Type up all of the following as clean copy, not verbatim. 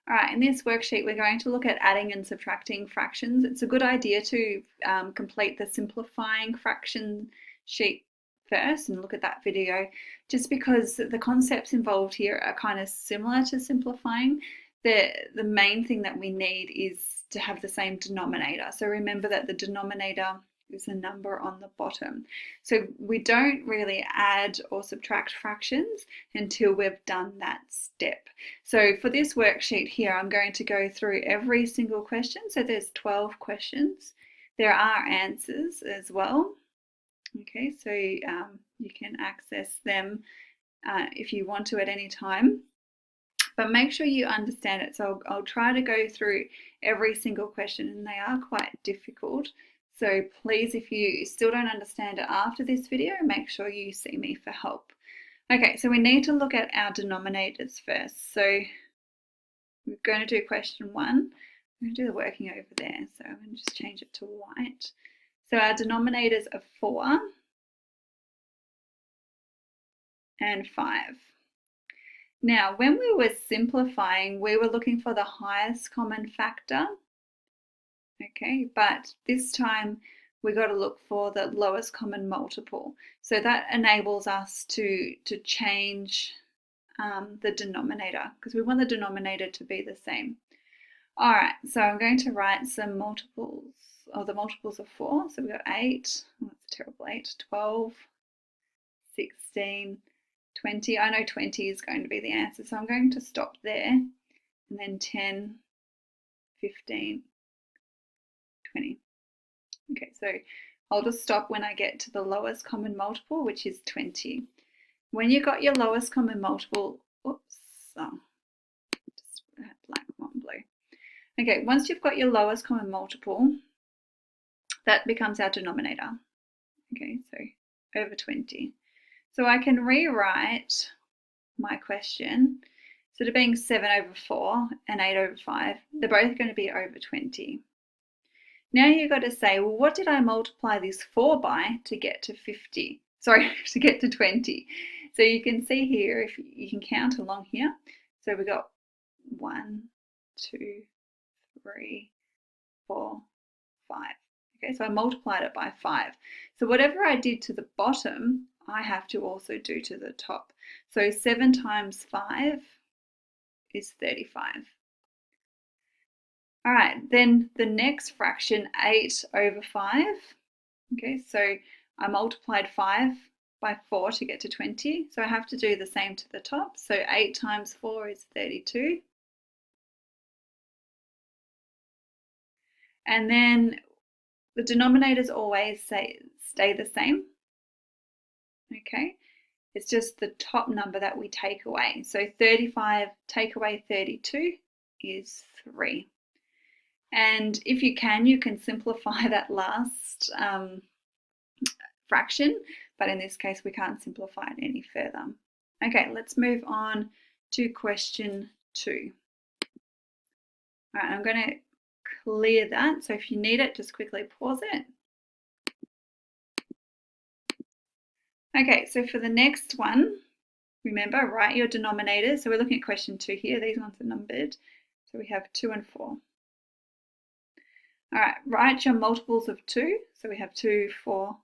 All right, in this worksheet, we're going to look at adding and subtracting fractions. It's a good idea to complete the simplifying fraction sheet first and look at that video, just because the concepts involved here are kind of similar to simplifying. The main thing that we need is to have the same denominator. So remember that the denominator is a number on the bottom. So we don't really add or subtract fractions until we've done that step. So for this worksheet here, I'm going to go through every single question. So there's 12 questions. There are answers as well. Okay, so you can access them if you want to at any time. But make sure you understand it. So I'll try to go through every single question, and they are quite difficult. So please, if you still don't understand it after this video, make sure you see me for help. Okay, so we need to look at our denominators first. So we're going to do question 1. I'm going to do the working over there. So I'm going to just change it to white. So our denominators are 4 and 5. Now, when we were simplifying, we were looking for the highest common factor. Okay, but this time we got to look for the lowest common multiple. So that enables us to change the denominator, because we want the denominator to be the same. All right, so I'm going to write some multiples, the multiples of 4. So we've got 8, oh, that's a terrible 8, 12, 16, 20. I know 20 is going to be the answer, so I'm going to stop there. And then 10, 15, 20. Okay, so I'll just stop when I get to the lowest common multiple, which is 20. When you got your lowest common multiple, oops, oh, just had black, one blue. Okay, once you've got your lowest common multiple, that becomes our denominator. Okay, so over 20. So I can rewrite my question. Instead of being 7 over 4 and 8 over 5, they're both going to be over 20. Now you've got to say, well, what did I multiply this 4 by to get to 50? Sorry, to get to 20. So you can see here, if you can count along here. So we got 1, 2, 3, 4, 5. Okay, so I multiplied it by 5. So whatever I did to the bottom, I have to also do to the top. So 7 times 5 is 35. All right, then the next fraction, 8 over 5. Okay, so I multiplied 5 by 4 to get to 20. So I have to do the same to the top. So 8 times 4 is 32. And then the denominators always stay the same. Okay, it's just the top number that we take away. So 35 take away 32 is 3. And if you can simplify that last fraction, but in this case we can't simplify it any further. Okay, let's move on to question 2. All right, I'm going to clear that. So if you need it, just quickly pause it. Okay, so for the next one, remember, write your denominators. So we're looking at question 2 here. These ones are numbered. So we have 2 and 4. All right, write your multiples of 2. So we have 2, 4,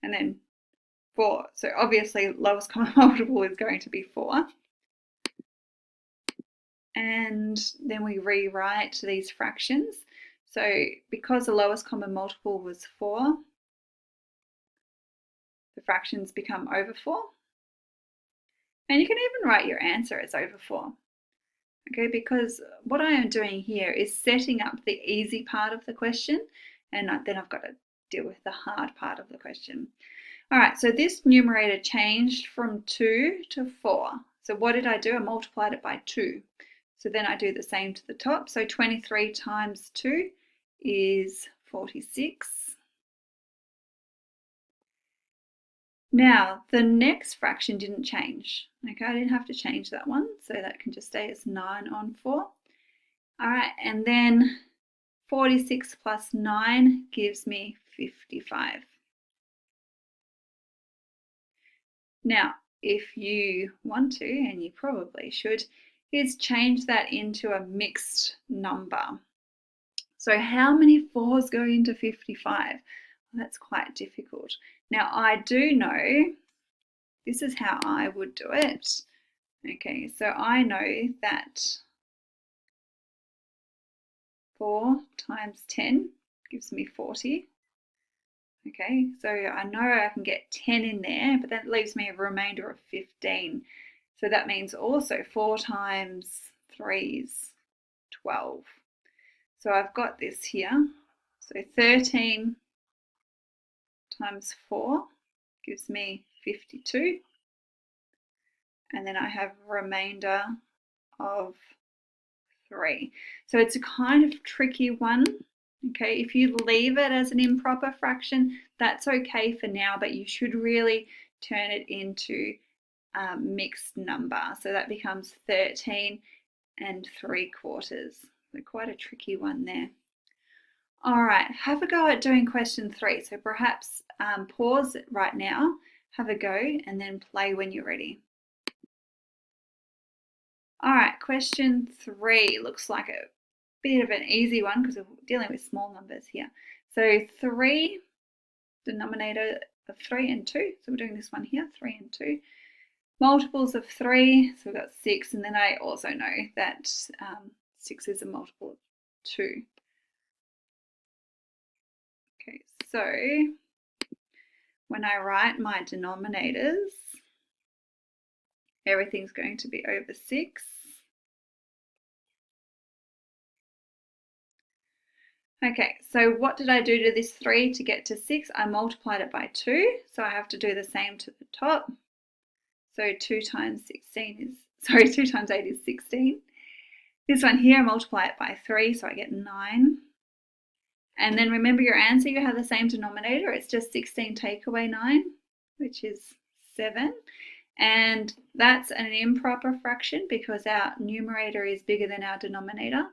and then 4. So obviously lowest common multiple is going to be 4. And then we rewrite these fractions. So because the lowest common multiple was 4, the fractions become over 4. And you can even write your answer as over 4. Okay, because what I am doing here is setting up the easy part of the question, and then I've got to deal with the hard part of the question. All right, so this numerator changed from 2 to 4. So what did I do? I multiplied it by 2. So then I do the same to the top. So 23 times 2 is 46. Now, the next fraction didn't change. Okay, I didn't have to change that one, so that can just stay as 9 on 4. All right, and then 46 plus 9 gives me 55. Now, if you want to, and you probably should, is change that into a mixed number. So how many 4s go into 55? Well, that's quite difficult. Now I do know, this is how I would do it. Okay, so I know that 4 times 10 gives me 40. Okay, so I know I can get 10 in there, but that leaves me a remainder of 15. So that means also 4 times 3 is 12. So I've got this here. So 13 times 4 gives me 52. And then I have a remainder of 3. So it's a kind of tricky one. Okay, if you leave it as an improper fraction, that's okay for now, but you should really turn it into a mixed number. So that becomes 13 3/4. So quite a tricky one there. All right, have a go at doing question 3. So perhaps pause it right now, have a go, and then play when you're ready. All right, question 3 looks like a bit of an easy one because we're dealing with small numbers here. So 3, denominator of 3 and 2. So we're doing this one here, 3 and 2. Multiples of 3, so we've got 6, and then I also know that 6 is a multiple of 2. Okay, so when I write my denominators, everything's going to be over 6. Okay, so what did I do to this 3 to get to 6? I multiplied it by 2, so I have to do the same to the top. So 2 times 8 is 16. This one here, I multiply it by 3, so I get 9. And then remember your answer, you have the same denominator. It's just 16 take away 9, which is 7. And that's an improper fraction because our numerator is bigger than our denominator.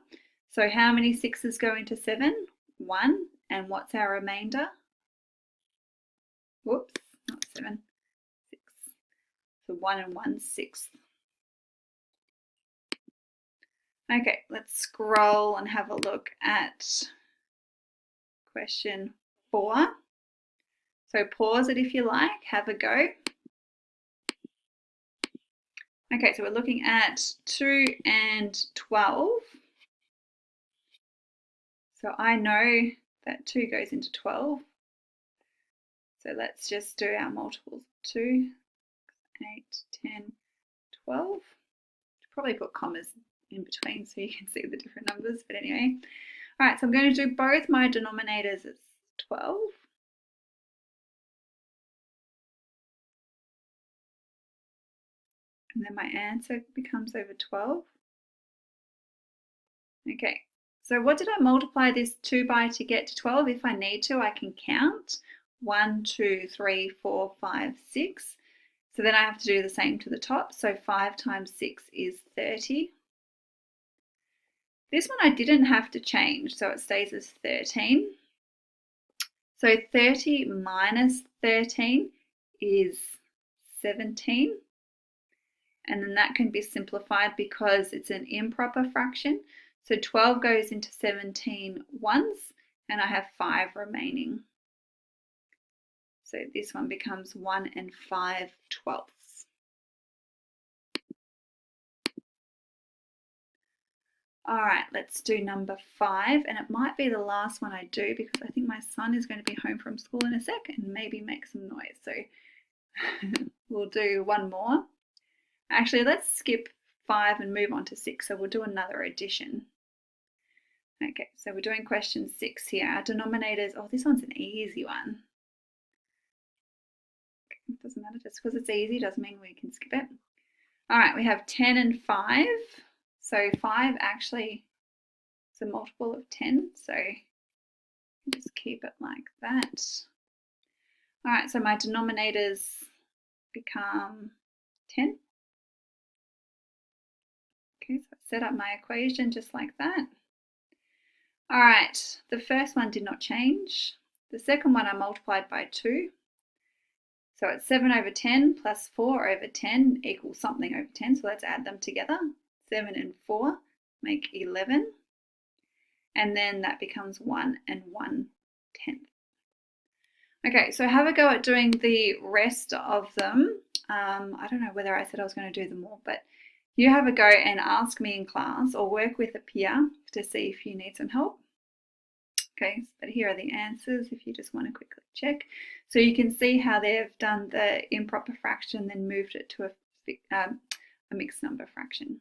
So how many 6's go into 7? 1. And what's our remainder? Whoops, not 7, 6. So 1 1/6. Okay, let's scroll and have a look at question 4. So pause it if you like, have a go. Okay, so we're looking at 2 and 12. So I know that 2 goes into 12. So let's just do our multiples. 2, 8, 10, 12. Probably put commas in between so you can see the different numbers, but anyway. All right, so I'm going to do both my denominators as 12. And then my answer becomes over 12. Okay, so what did I multiply this 2 by to get to 12? If I need to, I can count 1, 2, 3, 4, 5, 6. So then I have to do the same to the top. So 5 times 6 is 30. This one I didn't have to change, so it stays as 13. So 30 minus 13 is 17. And then that can be simplified because it's an improper fraction. So 12 goes into 17 once, and I have 5 remaining. So this one becomes 1 5/12. All right, let's do number 5, and it might be the last one I do because I think my son is going to be home from school in a sec and maybe make some noise. So we'll do one more. Actually, let's skip 5 and move on to 6. So we'll do another addition. Okay, so we're doing question 6 here. Our denominators, oh, this one's an easy one. It doesn't matter, just because it's easy doesn't mean we can skip it. All right, we have 10 and 5. So 5 actually is a multiple of 10. So just keep it like that. All right, so my denominators become 10. Okay, so I've set up my equation just like that. All right, the first one did not change. The second one I multiplied by 2. So it's 7 over 10 plus 4 over 10 equals something over 10. So let's add them together. 7 and 4 make 11. And then that becomes 1 and 1/10. Okay, so have a go at doing the rest of them. I don't know whether I said I was going to do them all, but you have a go and ask me in class or work with a peer to see if you need some help. Okay, but here are the answers if you just want to quickly check. So you can see how they've done the improper fraction, then moved it to a mixed number fraction.